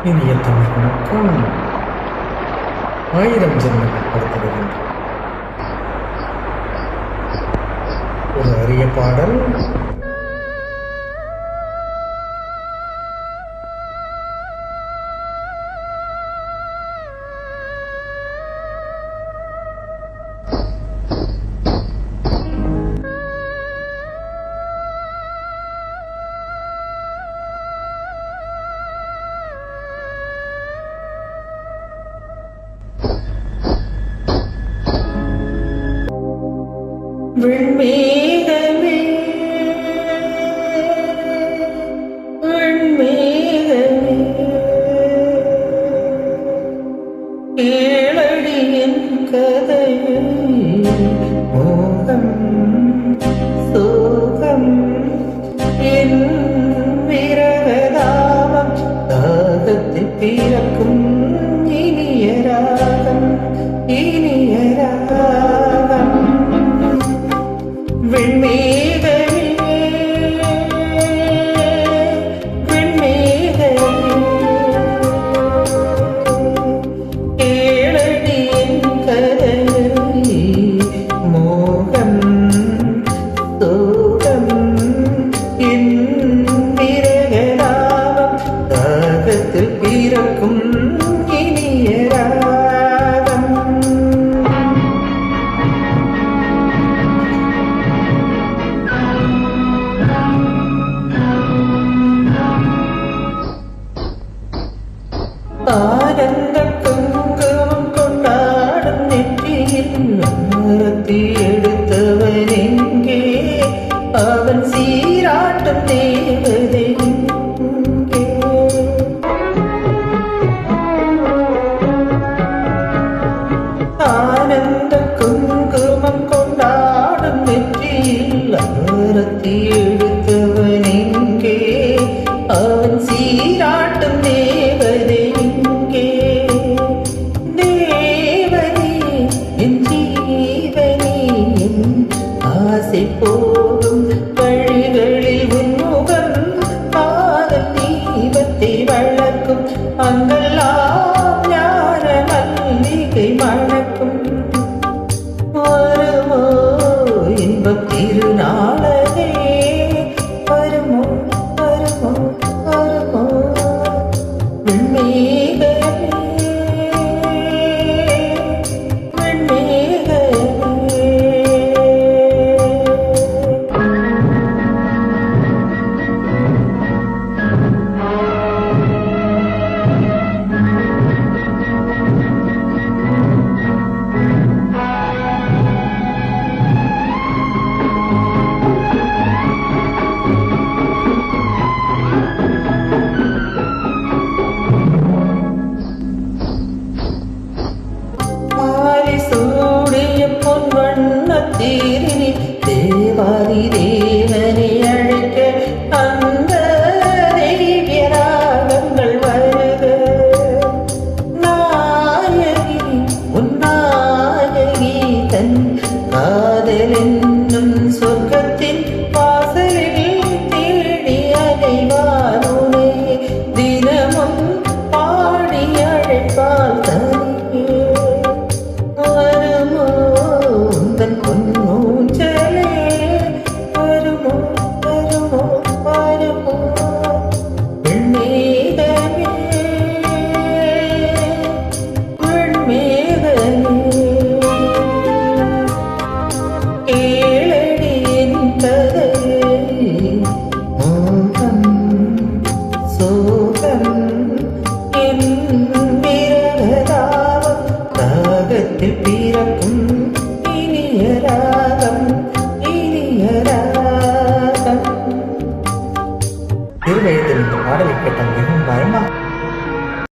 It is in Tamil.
இனிய தமிழ் வணக்கம். 1000 ஜென்மங்கள் படுத்துகின்ற ஒரு அரிய பாடல். வெண்மேகமே வெண்மேகமே கேளடி என் கதையை, மோகம் சோகம் என் விரகதாமம், தாகத்தில் பிறக்கும் இனிய ராகம், இனிய ராகம். வெண்மேகமே வெண்மேகமே கேளடி என் கதையை, மோகம் சோகம் என் விரகதாமம், தாகத்தில் பிறக்கும் இனிய ராகம். ஆனந்த குங்குமம் கொண்டாடும் நெற்றியில் ஆரத்தி எடுத்தவன் எங்கே, அவன் சீராட்டும் தேவதை எங்கே? ஆனந்த குங்குமம் கொண்டாடும் நெற்றியில் ஆரத்தி எடுத்தவன் எங்கே, அவன் சீராட்டும் தேவதை எங்கே? தேவனே என் ஜீவனே, என் ஆசை போகும் வழிகளில் உன்முகம், காதல் தீபத்தை வளர்க்கும், அங்கெல்லாம் ஞான மல்லிகை மணக்கும். வருமோ இன்பத் திருநாளதே, வருமோ வருமோ வருமோ. வெண்மே